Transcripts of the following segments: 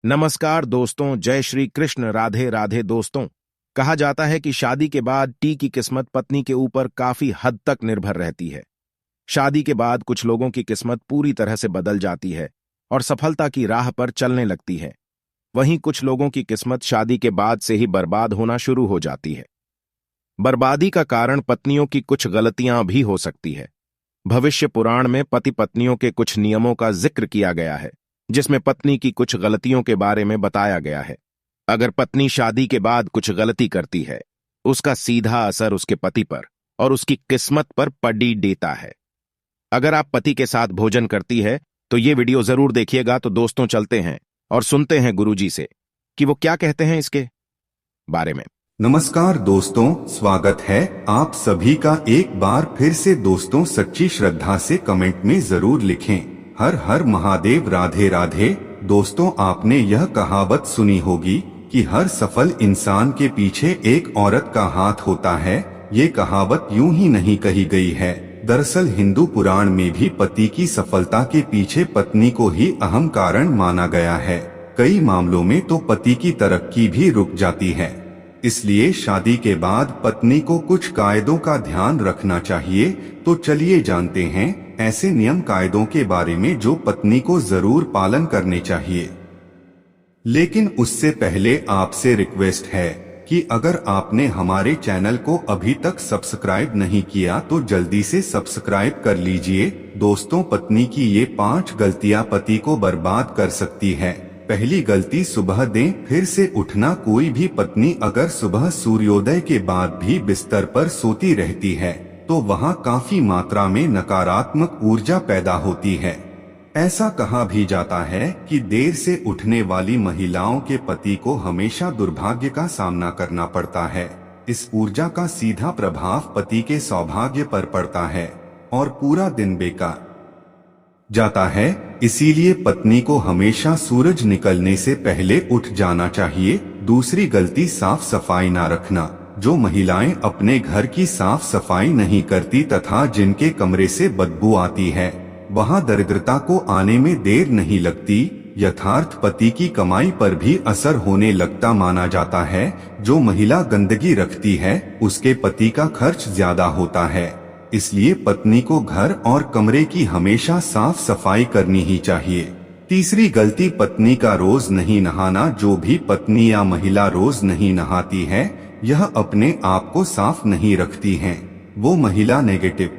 नमस्कार दोस्तों, जय श्री कृष्ण। राधे राधे दोस्तों। कहा जाता है कि शादी के बाद टी की किस्मत पत्नी के ऊपर काफी हद तक निर्भर रहती है। शादी के बाद कुछ लोगों की किस्मत पूरी तरह से बदल जाती है और सफलता की राह पर चलने लगती है। वहीं कुछ लोगों की किस्मत शादी के बाद से ही बर्बाद होना शुरू हो जाती है। बर्बादी का कारण पत्नियों की कुछ गलतियां भी हो सकती है। भविष्य पुराण में पति पत्नियों के कुछ नियमों का जिक्र किया गया है, जिसमें पत्नी की कुछ गलतियों के बारे में बताया गया है। अगर पत्नी शादी के बाद कुछ गलती करती है, उसका सीधा असर उसके पति पर और उसकी किस्मत पर पड़ी देता है। अगर आप पति के साथ भोजन करती है तो ये वीडियो जरूर देखिएगा। तो दोस्तों, चलते हैं और सुनते हैं गुरुजी से कि वो क्या कहते हैं इसके बारे में। नमस्कार दोस्तों, स्वागत है आप सभी का एक बार फिर से। दोस्तों, सच्ची श्रद्धा से कमेंट में जरूर लिखें, हर हर महादेव, राधे राधे। दोस्तों, आपने यह कहावत सुनी होगी कि हर सफल इंसान के पीछे एक औरत का हाथ होता है। ये कहावत यूं ही नहीं कही गई है। दरअसल हिंदू पुराण में भी पति की सफलता के पीछे पत्नी को ही अहम कारण माना गया है। कई मामलों में तो पति की तरक्की भी रुक जाती है। इसलिए शादी के बाद पत्नी को कुछ कायदों का ध्यान रखना चाहिए। तो चलिए जानते हैं ऐसे नियम कायदों के बारे में जो पत्नी को जरूर पालन करने चाहिए। लेकिन उससे पहले आपसे रिक्वेस्ट है कि अगर आपने हमारे चैनल को अभी तक सब्सक्राइब नहीं किया तो जल्दी से सब्सक्राइब कर लीजिए। दोस्तों, पत्नी की ये 5 गलतियां पति को बर्बाद कर सकती है। पहली गलती, सुबह दें फिर से उठना। कोई भी पत्नी अगर सुबह सूर्योदय के बाद भी बिस्तर पर सोती रहती है तो वहाँ काफी मात्रा में नकारात्मक ऊर्जा पैदा होती है। ऐसा कहा भी जाता है कि देर से उठने वाली महिलाओं के पति को हमेशा दुर्भाग्य का सामना करना पड़ता है। इस ऊर्जा का सीधा प्रभाव पति के सौभाग्य पर पड़ता है और पूरा दिन बेकार जाता है। इसीलिए पत्नी को हमेशा सूरज निकलने से पहले उठ जाना चाहिए। दूसरी गलती, साफ सफाई ना रखना। जो महिलाएं अपने घर की साफ सफाई नहीं करती तथा जिनके कमरे से बदबू आती है, वहां दरिद्रता को आने में देर नहीं लगती। यथार्थ पति की कमाई पर भी असर होने लगता माना जाता है। जो महिला गंदगी रखती है उसके पति का खर्च ज्यादा होता है। इसलिए पत्नी को घर और कमरे की हमेशा साफ सफाई करनी ही चाहिए। तीसरी गलती, पत्नी का रोज नहीं नहाना। जो भी पत्नी या महिला रोज नहीं नहाती है, यह अपने आप को साफ नहीं रखती है। वो महिला नेगेटिव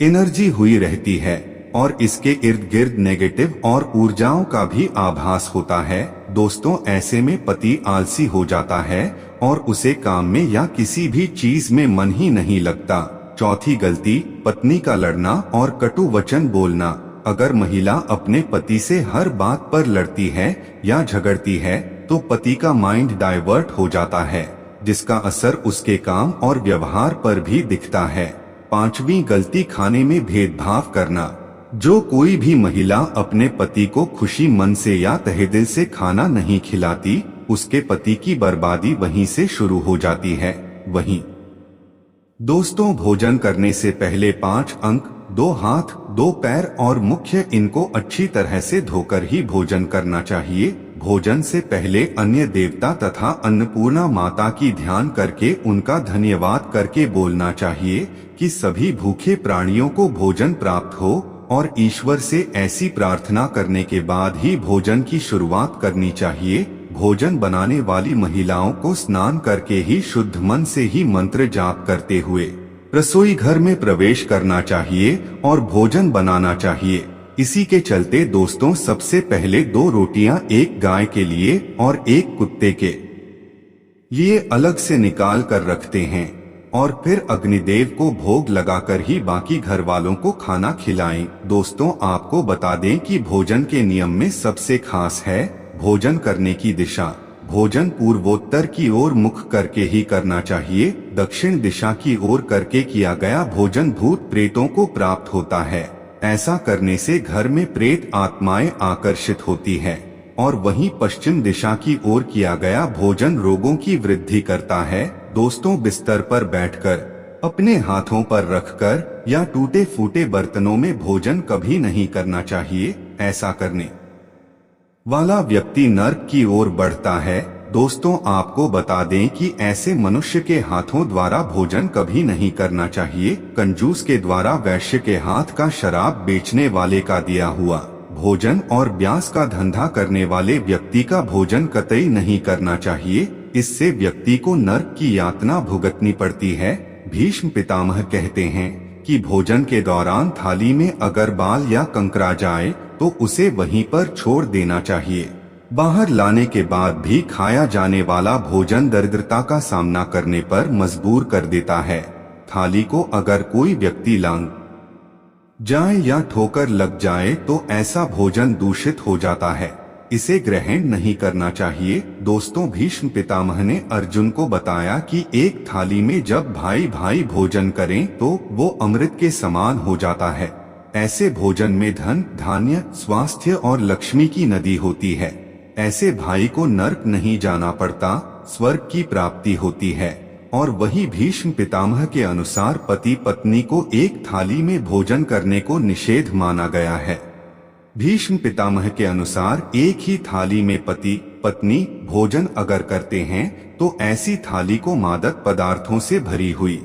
एनर्जी हुई रहती है और इसके इर्द गिर्द नेगेटिव और ऊर्जाओं का भी आभास होता है। दोस्तों, ऐसे में पति आलसी हो जाता है और उसे काम में या किसी भी चीज में मन ही नहीं लगता। चौथी गलती, पत्नी का लड़ना और कटु वचन बोलना। अगर महिला अपने पति से हर बात पर लड़ती है या झगड़ती है तो पति का माइंड डाइवर्ट हो जाता है, जिसका असर उसके काम और व्यवहार पर भी दिखता है। पांचवी गलती, खाने में भेदभाव करना। जो कोई भी महिला अपने पति को खुशी मन से या तहे दिल से खाना नहीं खिलाती, उसके पति की बर्बादी वहीं से शुरू हो जाती है। वहीं दोस्तों, भोजन करने से पहले 5 अंक, 2 हाथ, 2 पैर और मुख्य, इनको अच्छी तरह से धोकर ही भोजन करना चाहिए। भोजन से पहले अन्य देवता तथा अन्नपूर्णा माता की ध्यान करके उनका धन्यवाद करके बोलना चाहिए कि सभी भूखे प्राणियों को भोजन प्राप्त हो, और ईश्वर से ऐसी प्रार्थना करने के बाद ही भोजन की शुरुआत करनी चाहिए। भोजन बनाने वाली महिलाओं को स्नान करके ही शुद्ध मन से ही मंत्र जाप करते हुए रसोई घर में प्रवेश करना चाहिए और भोजन बनाना चाहिए। इसी के चलते दोस्तों, सबसे पहले 2 रोटियां एक गाय के लिए और एक कुत्ते के लिए अलग से निकाल कर रखते हैं और फिर अग्निदेव को भोग लगाकर ही बाकी घर वालों को खाना खिलाएं। दोस्तों, आपको बता दें कि भोजन के नियम में सबसे खास है भोजन करने की दिशा। भोजन पूर्वोत्तर की ओर मुख करके ही करना चाहिए। दक्षिण दिशा की ओर करके किया गया भोजन भूत प्रेतों को प्राप्त होता है। ऐसा करने से घर में प्रेत आत्माएं आकर्षित होती है। और वहीं पश्चिम दिशा की ओर किया गया भोजन रोगों की वृद्धि करता है। दोस्तों, बिस्तर पर बैठकर अपने हाथों पर रखकर या टूटे फूटे बर्तनों में भोजन कभी नहीं करना चाहिए। ऐसा करने वाला व्यक्ति नर्क की ओर बढ़ता है। दोस्तों, आपको बता दें कि ऐसे मनुष्य के हाथों द्वारा भोजन कभी नहीं करना चाहिए। कंजूस के द्वारा वैश्य के हाथ का शराब बेचने वाले का दिया हुआ भोजन और ब्यास का धंधा करने वाले व्यक्ति का भोजन कतई नहीं करना चाहिए। इससे व्यक्ति को नर्क की यातना भुगतनी पड़ती है। भीष्म पितामह कहते हैं कि भोजन के दौरान थाली में अगर बाल या कंकरा जाए तो उसे वहीं पर छोड़ देना चाहिए। बाहर लाने के बाद भी खाया जाने वाला भोजन दरिद्रता का सामना करने पर मजबूर कर देता है। थाली को अगर कोई व्यक्ति लांग जाए या ठोकर लग जाए तो ऐसा भोजन दूषित हो जाता है, इसे ग्रहण नहीं करना चाहिए। दोस्तों, भीष्म पितामह ने अर्जुन को बताया कि एक थाली में जब भाई भाई भोजन करें तो वो अमृत के समान हो जाता है। ऐसे भोजन में धन, धान्य, स्वास्थ्य और लक्ष्मी की नदी होती है। ऐसे भाई को नर्क नहीं जाना पड़ता, स्वर्ग की प्राप्ति होती है। और वही भीष्म पितामह के अनुसार पति पत्नी को एक थाली में भोजन करने को निषेध माना गया है। भीष्म पितामह के अनुसार एक ही थाली में पति पत्नी भोजन अगर करते हैं तो ऐसी थाली को मादक पदार्थों से भरी हुई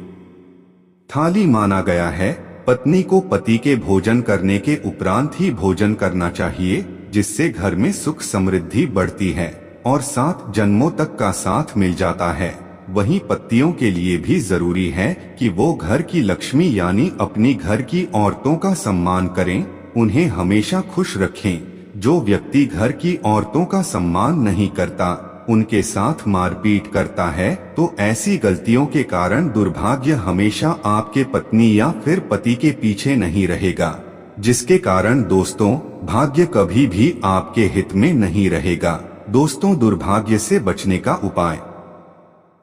थाली माना गया है। पत्नी को पति के भोजन करने के उपरांत ही भोजन करना चाहिए, जिससे घर में सुख समृद्धि बढ़ती है और 7 जन्मों तक का साथ मिल जाता है। वहीं पतियों के लिए भी जरूरी है कि वो घर की लक्ष्मी यानी अपनी घर की औरतों का सम्मान करें, उन्हें हमेशा खुश रखें। जो व्यक्ति घर की औरतों का सम्मान नहीं करता, उनके साथ मारपीट करता है, तो ऐसी गलतियों के कारण दुर्भाग्य हमेशा आपके पत्नी या फिर पति के पीछे नहीं रहेगा, जिसके कारण दोस्तों भाग्य कभी भी आपके हित में नहीं रहेगा। दोस्तों, दुर्भाग्य से बचने का उपाय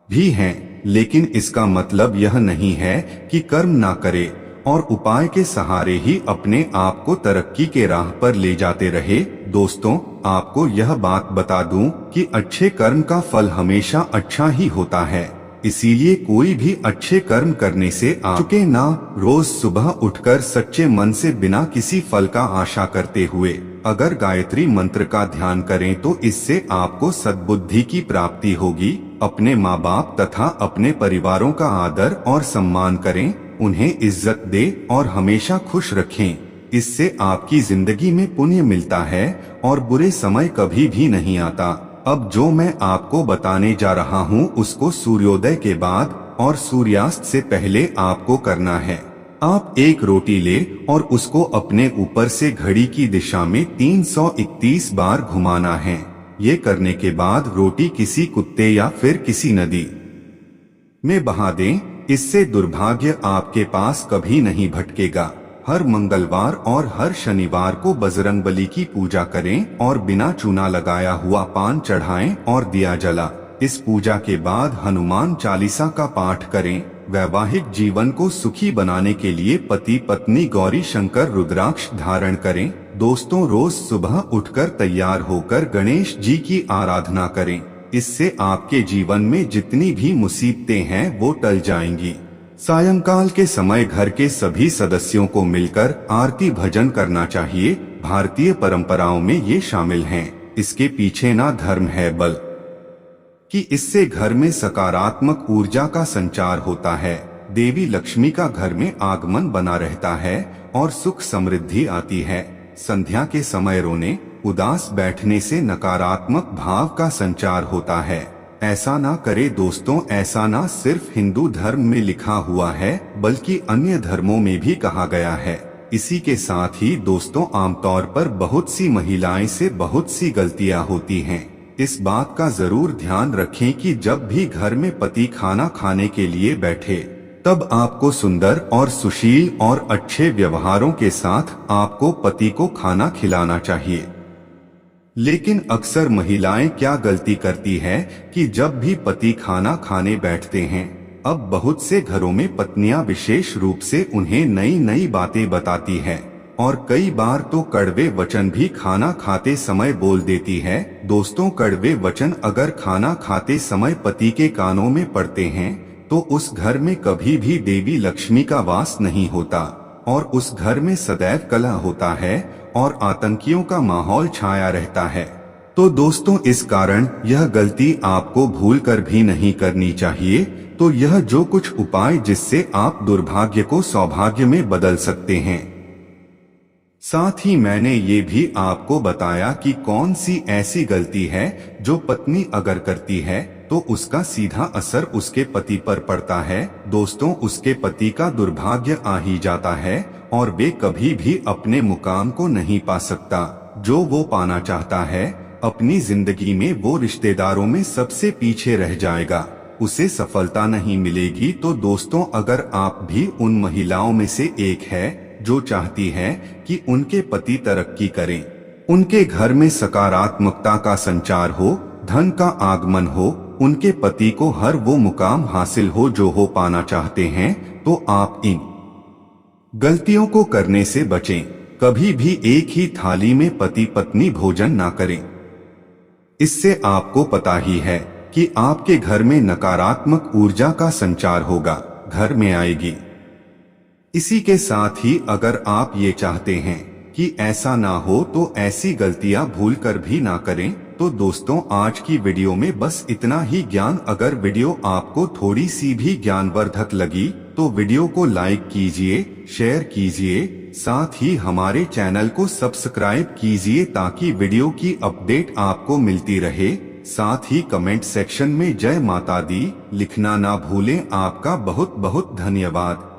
भी हैं, लेकिन इसका मतलब यह नहीं है कि कर्म ना करे और उपाय के सहारे ही अपने आप को तरक्की के राह पर ले जाते रहे। दोस्तों, आपको यह बात बता दूं कि अच्छे कर्म का फल हमेशा अच्छा ही होता है, इसीलिए कोई भी अच्छे कर्म करने से चुके ना। रोज सुबह उठकर सच्चे मन से बिना किसी फल का आशा करते हुए अगर गायत्री मंत्र का ध्यान करें तो इससे आपको सद्बुद्धि की प्राप्ति होगी। अपने माँ बाप तथा अपने परिवारों का आदर और सम्मान करें, उन्हें इज्जत दे और हमेशा खुश रखें। इससे आपकी जिंदगी में पुण्य मिलता है और बुरे समय कभी भी नहीं आता। अब जो मैं आपको बताने जा रहा हूँ उसको सूर्योदय के बाद और सूर्यास्त से पहले आपको करना है। आप एक रोटी ले और उसको अपने ऊपर से घड़ी की दिशा में 331 बार घुमाना है। ये करने के बाद रोटी किसी कुत्ते या फिर किसी नदी में बहा दें, इससे दुर्भाग्य आपके पास कभी नहीं भटकेगा। हर मंगलवार और हर शनिवार को बजरंगबली की पूजा करें और बिना चूना लगाया हुआ पान चढ़ाएं और दिया जला। इस पूजा के बाद हनुमान चालीसा का पाठ करें। वैवाहिक जीवन को सुखी बनाने के लिए पति पत्नी गौरी शंकर रुद्राक्ष धारण करें। दोस्तों, रोज सुबह उठकर तैयार होकर गणेश जी की आराधना करें। इससे आपके जीवन में जितनी भी मुसीबतें हैं वो टल जाएंगी। सायंकाल के समय घर के सभी सदस्यों को मिलकर आरती भजन करना चाहिए। भारतीय परंपराओं में ये शामिल हैं। इसके पीछे ना धर्म है बल्कि इससे घर में सकारात्मक ऊर्जा का संचार होता है, देवी लक्ष्मी का घर में आगमन बना रहता है और सुख समृद्धि आती है। संध्या के समय रोने, उदास बैठने से नकारात्मक भाव का संचार होता है। ऐसा ना करे दोस्तों, ऐसा ना सिर्फ हिंदू धर्म में लिखा हुआ है बल्कि अन्य धर्मों में भी कहा गया है। इसी के साथ ही दोस्तों, आमतौर पर बहुत सी महिलाएं से बहुत सी गलतियां होती हैं। इस बात का जरूर ध्यान रखें कि जब भी घर में पति खाना खाने के लिए बैठे तब आपको सुंदर और सुशील और अच्छे व्यवहारों के साथ आपको पति को खाना खिलाना चाहिए। लेकिन अक्सर महिलाएं क्या गलती करती है कि जब भी पति खाना खाने बैठते हैं, अब बहुत से घरों में पत्नियां विशेष रूप से उन्हें नई नई बातें बताती है और कई बार तो कड़वे वचन भी खाना खाते समय बोल देती है। दोस्तों, कड़वे वचन अगर खाना खाते समय पति के कानों में पड़ते हैं तो उस घर में कभी भी देवी लक्ष्मी का वास नहीं होता और उस घर में सदैव कलह होता है और आतंकियों का माहौल छाया रहता है। तो दोस्तों इस कारण यह गलती आपको भूलकर भी नहीं करनी चाहिए। तो यह जो कुछ उपाय जिससे आप दुर्भाग्य को सौभाग्य में बदल सकते हैं। साथ ही मैंने ये भी आपको बताया कि कौन सी ऐसी गलती है जो पत्नी अगर करती है तो उसका सीधा असर उसके पति पर पड़ता है। दोस्तों उसके पति का दुर्भाग्य आ ही जाता है और वे कभी भी अपने मुकाम को नहीं पा सकता जो वो पाना चाहता है। अपनी जिंदगी में वो रिश्तेदारों में सबसे पीछे रह जाएगा, उसे सफलता नहीं मिलेगी। तो दोस्तों अगर आप भी उन महिलाओं में से एक है जो चाहती है कि उनके पति तरक्की करें, उनके घर में सकारात्मकता का संचार हो, धन का आगमन हो, उनके पति को हर वो मुकाम हासिल हो जो हो पाना चाहते हैं, तो आप इन गलतियों को करने से बचें। कभी भी एक ही थाली में पति पत्नी भोजन ना करें। इससे आपको पता ही है कि आपके घर में नकारात्मक ऊर्जा का संचार होगा, घर में आएगी। इसी के साथ ही अगर आप ये चाहते हैं कि ऐसा ना हो तो ऐसी गलतियां भूलकर भी ना करें। तो दोस्तों आज की वीडियो में बस इतना ही ज्ञान। अगर वीडियो आपको थोड़ी सी भी ज्ञानवर्धक लगी तो वीडियो को लाइक कीजिए, शेयर कीजिए, साथ ही हमारे चैनल को सब्सक्राइब कीजिए ताकि वीडियो की अपडेट आपको मिलती रहे। साथ ही कमेंट सेक्शन में जय माता दी लिखना ना भूलें। आपका बहुत बहुत धन्यवाद।